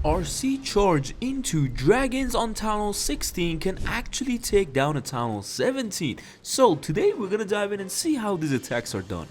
RC charge into dragons on Town Hall 16 can actually take down a Town Hall 17. So today we're gonna dive in and see how these attacks are done.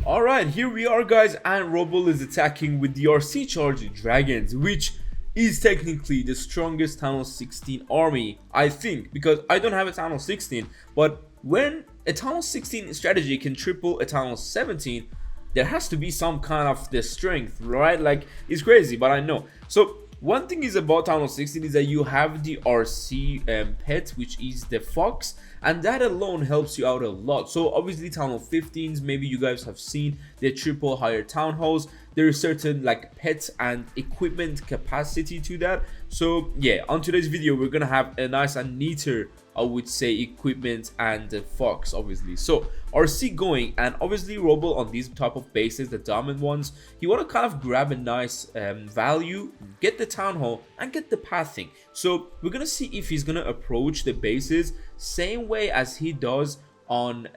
Alright, here we are guys, and Robo is attacking with the RC charge dragons, which is technically the strongest Town Hall 16 army, I think, because I don't have a Town Hall 16, but when a Town Hall 16 strategy can triple a Town Hall 17, there has to be some kind of the strength, right? Like, it's crazy, but I know. So one thing is about Town Hall 16 is that you have the RC pet, which is the fox, and that alone helps you out a lot. So obviously Town Hall 15s, maybe you guys have seen the triple higher town halls. There is certain like pets and equipment capacity to that. So yeah, on today's video we're gonna have a nice and neater, I would say, equipment and the fox obviously. So RC going, and obviously Robo on these type of bases, the diamond ones, you want to kind of grab a nice value, get the town hall and get the pathing. So we're gonna see if he's gonna approach the bases same way as he does on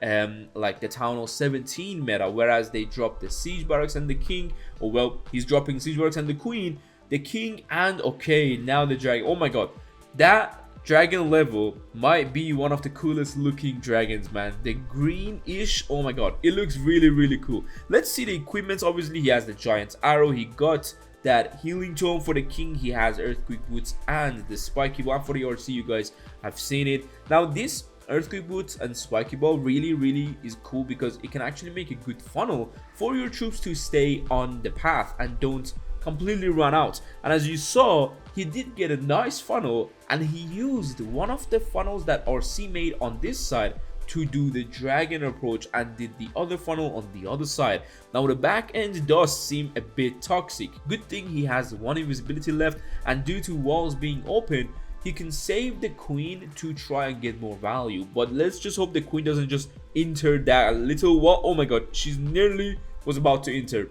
like the Town Hall 17 meta, whereas they drop the siege barracks and the king, or well, he's dropping siege barracks and the queen, the king, and okay, now the dragon. Oh my god, that dragon level might be one of the coolest looking dragons, man. The greenish, oh my god, it looks really cool. Let's see the equipments. Obviously he has the giant arrow, he got that healing tome for the king, he has earthquake boots and the spiky one for the RC. You guys have seen it. Now this earthquake boots and spiky ball really is cool because it can actually make a good funnel for your troops to stay on the path and don't completely run out. And as you saw, he did get a nice funnel, and he used one of the funnels that RC made on this side to do the dragon approach and did the other funnel on the other side. Now the back end does seem a bit toxic. Good thing he has one invisibility left, and due to walls being open, he can save the queen to try and get more value. But let's just hope the queen doesn't just enter that little wall. Oh my god, she's nearly was about to enter.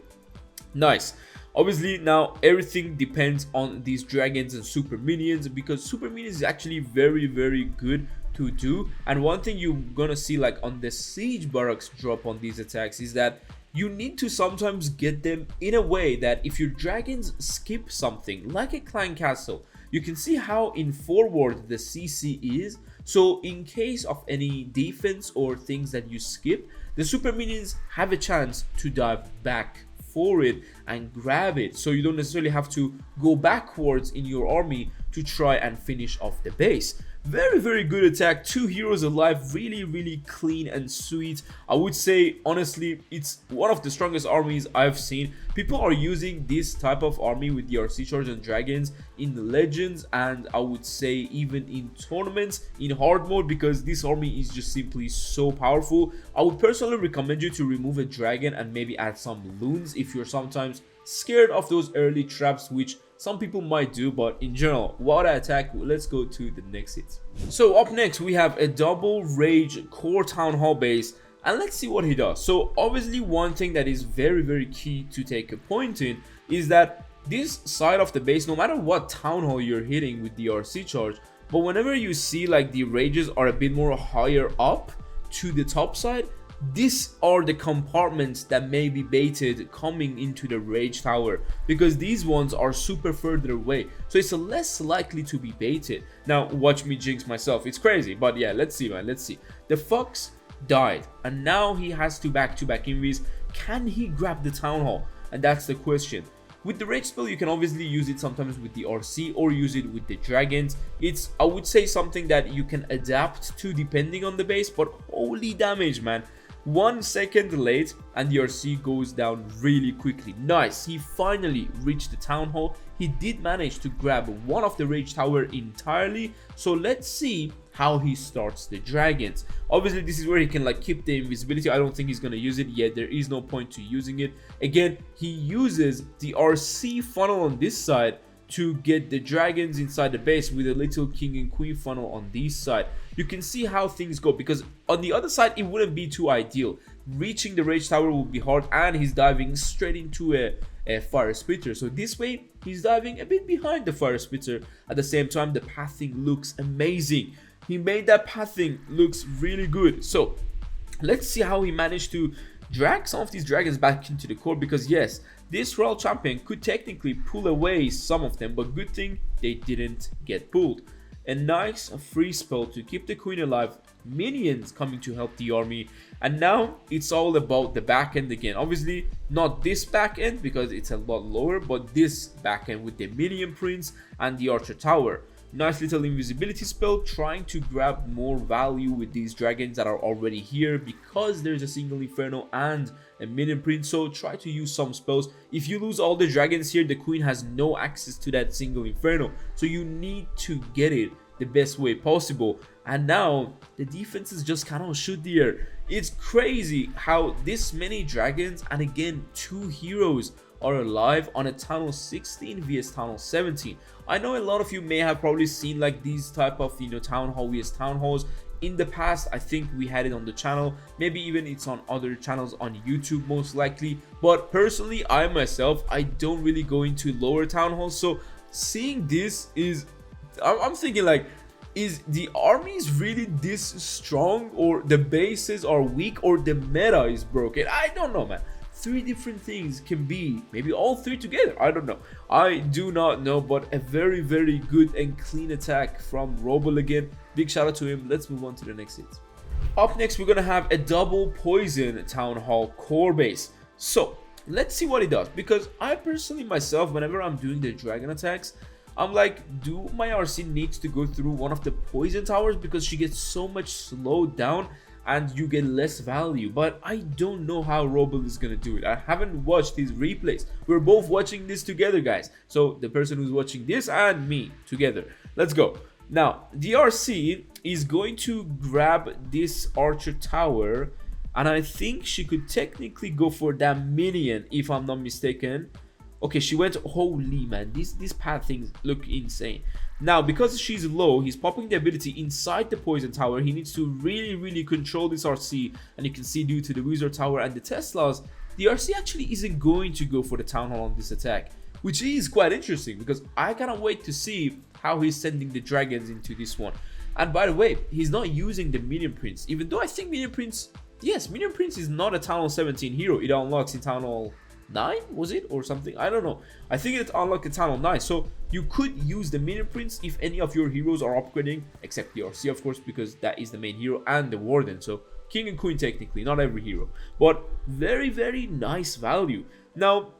Nice. Obviously now everything depends on these dragons and super minions, because super minions is actually very good to do. And one thing you're gonna see like on the siege barracks drop on these attacks is that you need to sometimes get them in a way that if your dragons skip something like a clan castle, you can see how in forward the CC is. So in case of any defense or things that you skip, the super minions have a chance to dive back for it and grab it, so you don't necessarily have to go backwards in your army to try and finish off the base. Very good attack, 2 heroes alive, really clean and sweet. I would say honestly it's one of the strongest armies I've seen. People are using this type of army with the RC charge and dragons in the legends, and I would say even in tournaments in hard mode, because this army is just simply so powerful. I would personally recommend you to remove a dragon and maybe add some loons if you're sometimes scared of those early traps, which some people might do. But in general, what I attack, let's go to the next hit. So up next we have a double rage core town hall base, and let's see what he does. So obviously one thing that is very key to take a point in is that this side of the base, no matter what town hall you're hitting with the RC charge, but whenever you see like the rages are a bit more higher up to the top side, these are the compartments that may be baited coming into the rage tower, because these ones are super further away, so it's less likely to be baited. Now watch me jinx myself, it's crazy, but yeah, let's see, man. Let's see. The fox died, and now he has to back-to-back invis. Can he grab the town hall? And that's the question. With the rage spell, you can obviously use it sometimes with the RC or use it with the dragons. It's, I would say, something that you can adapt to depending on the base, but holy damage, man. 1 second late and the RC goes down really quickly. Nice, he finally reached the town hall. He did manage to grab one of the rage tower entirely, so let's see how he starts the dragons. Obviously this is where he can like keep the invisibility. I don't think he's gonna use it yet, there is no point to using it. Again, he uses the RC funnel on this side to get the dragons inside the base with a little king and queen funnel on this side. You can see how things go, because on the other side it wouldn't be too ideal. Reaching the rage tower would be hard, and he's diving straight into a fire spitter. So this way he's diving a bit behind the fire spitter. At the same time, the pathing looks amazing. He made that pathing looks really good. So let's see how he managed to drag some of these dragons back into the core, because yes, this royal champion could technically pull away some of them, but good thing they didn't get pulled. A nice free spell to keep the queen alive, minions coming to help the army, and now it's all about the back end again. Obviously not this back end because it's a lot lower, but this back end with the minion prince and the archer tower. Nice little invisibility spell, trying to grab more value with these dragons that are already here, because there's a single inferno and a minion prince. So try to use some spells. If you lose all the dragons here, the queen has no access to that single inferno, so you need to get it the best way possible. And now the defense is just kind of shoot the air. It's crazy how this many dragons, and again 2 heroes, are alive on a Town Hall 16 vs Town Hall 17. I know a lot of you may have probably seen like these type of, you know, Town Hall vs Town Halls in the past. I think we had it on the channel, maybe even it's on other channels on YouTube most likely, but personally I myself, I don't really go into lower Town Halls, so seeing this is, I'm thinking like, is the armies really this strong, or the bases are weak, or the meta is broken? I don't know, man. 3 different things can be, maybe all 3 together, I don't know. I do not know, but a very, very good and clean attack from Roble again. Big shout out to him. Let's move on to the next hit. Up next, we're gonna have a double poison Town Hall core base. So let's see what it does, because I personally myself, whenever I'm doing the dragon attacks, I'm like, do my RC needs to go through one of the poison towers, because she gets so much slowed down and you get less value. But I don't know how Roble is gonna do it. I haven't watched his replays. We're both watching this together, guys, so the person who's watching this and me together, let's go. Now DRC is going to grab this archer tower, and I think she could technically go for that minion if I'm not mistaken. Okay, she went, holy man, these pad things look insane. Now, because she's low, he's popping the ability inside the poison tower. He needs to really control this RC, and you can see due to the wizard tower and the Teslas, the RC actually isn't going to go for the Town Hall on this attack, which is quite interesting, because I cannot wait to see how he's sending the dragons into this one. And by the way, he's not using the minion prince, even though I think minion prince, yes, minion prince is not a Town Hall 17 hero. It unlocks in Town Hall 9, was it, or something? I don't know. I think it unlocked the Town Hall 9, so you could use the minion prince if any of your heroes are upgrading, except the RC of course, because that is the main hero, and the warden. So king and queen technically, not every hero, but very nice value. Now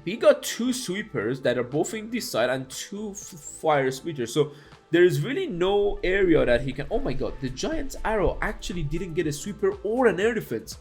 we got 2 sweepers that are both in this side and 2 fire speeders, so there is really no area that he can. Oh my god, the giant arrow actually didn't get a sweeper or an air defense.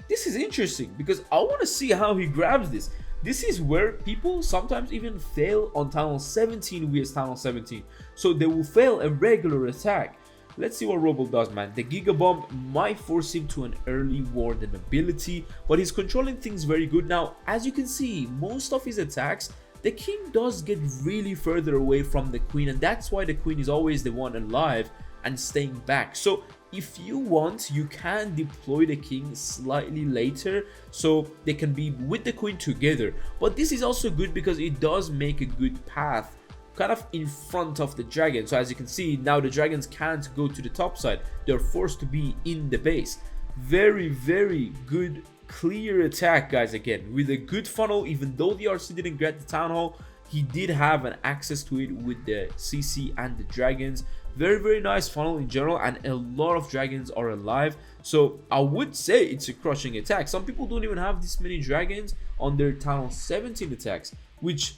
This is interesting, because I want to see how he grabs this. This is where people sometimes even fail on Town Hall 17 vs Town Hall 17. So they will fail a regular attack. Let's see what Roble does, man. The Giga Bomb might force him to an early warden ability, but he's controlling things very good. Now, as you can see, most of his attacks, the king does get really further away from the queen, and that's why the queen is always the one alive and staying back. So if you want, you can deploy the king slightly later so they can be with the queen together, but this is also good because it does make a good path kind of in front of the dragon. So as you can see, now the dragons can't go to the top side, they're forced to be in the base. Very good clear attack, guys, again with a good funnel. Even though the RC didn't get the Town Hall, he did have an access to it with the CC and the dragons. Very nice funnel in general, and a lot of dragons are alive, so I would say it's a crushing attack. Some people don't even have this many dragons on their Town Hall 17 attacks, which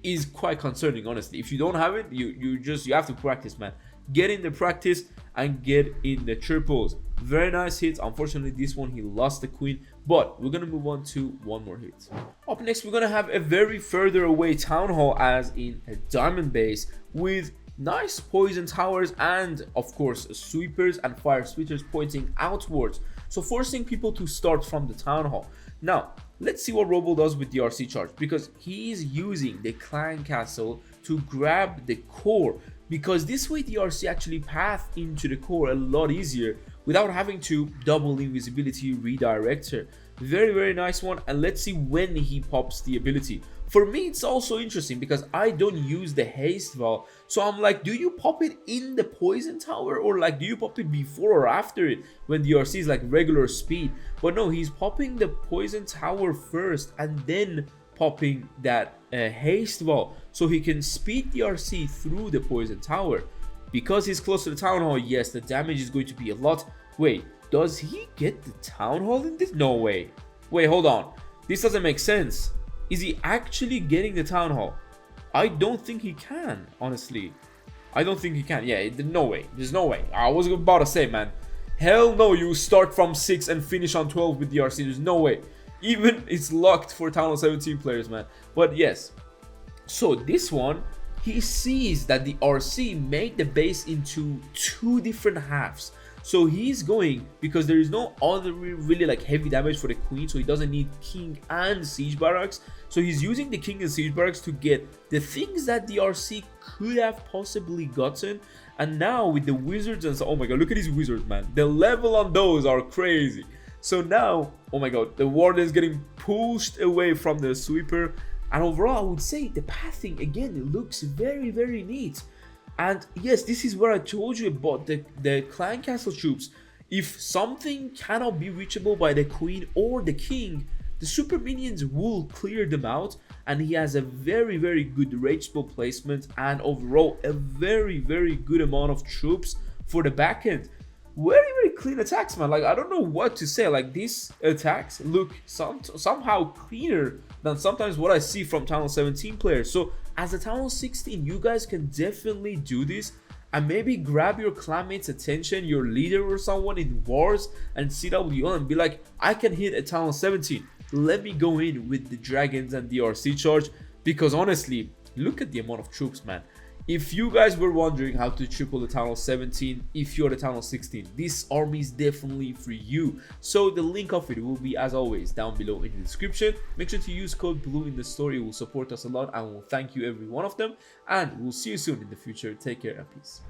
is quite concerning, honestly. If you don't have it, you have to practice, man. Get in the practice and get in the triples. Very nice hits. Unfortunately, this one he lost the queen, but we're gonna move on to one more hit. Up next, we're gonna have a very further away Town Hall, as in a diamond base with nice poison towers and of course sweepers and fire speeders pointing outwards, so forcing people to start from the Town Hall. Now let's see what Roble does with the RC charge, because he's using the clan castle to grab the core, because this way the RC actually path into the core a lot easier without having to double invisibility redirect her. Very nice one. And let's see when he pops the ability. For me, it's also interesting because I don't use the haste val, so I'm like, do you pop it in the poison tower, or like do you pop it before or after it when the RC is like regular speed? But no, he's popping the poison tower first and then popping that haste val, so he can speed the RC through the poison tower. Because he's close to the town hall, yes, the damage is going to be a lot. Wait, does he get the town hall in this? No way. Wait, hold on, this doesn't make sense. Is he actually getting the town hall? I don't think he can, honestly. I don't think he can. Yeah, no way. There's no way. I was about to say, man. Hell no, you start from 6 and finish on 12 with the RC. There's no way. Even it's locked for Town Hall 17 players, man. But yes. So this one, he sees that the RC made the base into 2 different halves. So he's going, because there is no other really like heavy damage for the queen, so he doesn't need king and siege barracks. So he's using the king and siege barracks to get the things that the RC could have possibly gotten. And now with the wizards and so, oh my god, look at these wizards, man. The level on those are crazy. So now, oh my god, the warden is getting pushed away from the sweeper. And overall, I would say the pathing again, it looks very neat. And yes, this is where I told you about the clan castle troops. If something cannot be reachable by the queen or the king, the super minions will clear them out. And he has a very good rage spell placement, and overall a very good amount of troops for the back end. Very clean attacks, man. Like, I don't know what to say. Like, these attacks look somehow cleaner than sometimes what I see from Town Hall 17 players. So as a Town Hall 16, you guys can definitely do this and maybe grab your clanmate's attention, your leader or someone in wars and CWL, and be like, I can hit a Town Hall 17. Let me go in with the dragons and the RC charge. Because honestly, look at the amount of troops, man. If you guys were wondering how to triple the Town Hall 17 if you're the Town Hall 16, this army is definitely for you. So the link of it will be, as always, down below in the description. Make sure to use code BLUE in the store. It will support us a lot and we'll thank you every one of them. And we'll see you soon in the future. Take care and peace.